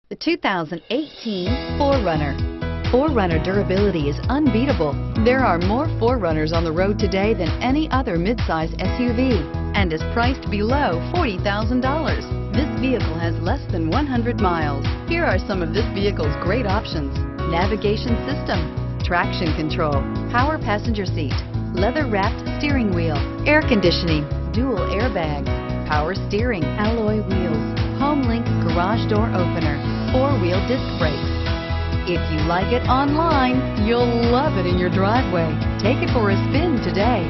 The 2018 4Runner. 4Runner durability is unbeatable. There are more 4Runners on the road today than any other midsize SUV and is priced below $40,000. This vehicle has less than 100 miles. Here are some of this vehicle's great options: navigation system, traction control, power passenger seat, leather-wrapped steering wheel, air conditioning, dual airbags, power steering, alloy wheels, HomeLink garage door opener, four-wheel disc brakes. If you like it online, you'll love it in your driveway. Take it for a spin today.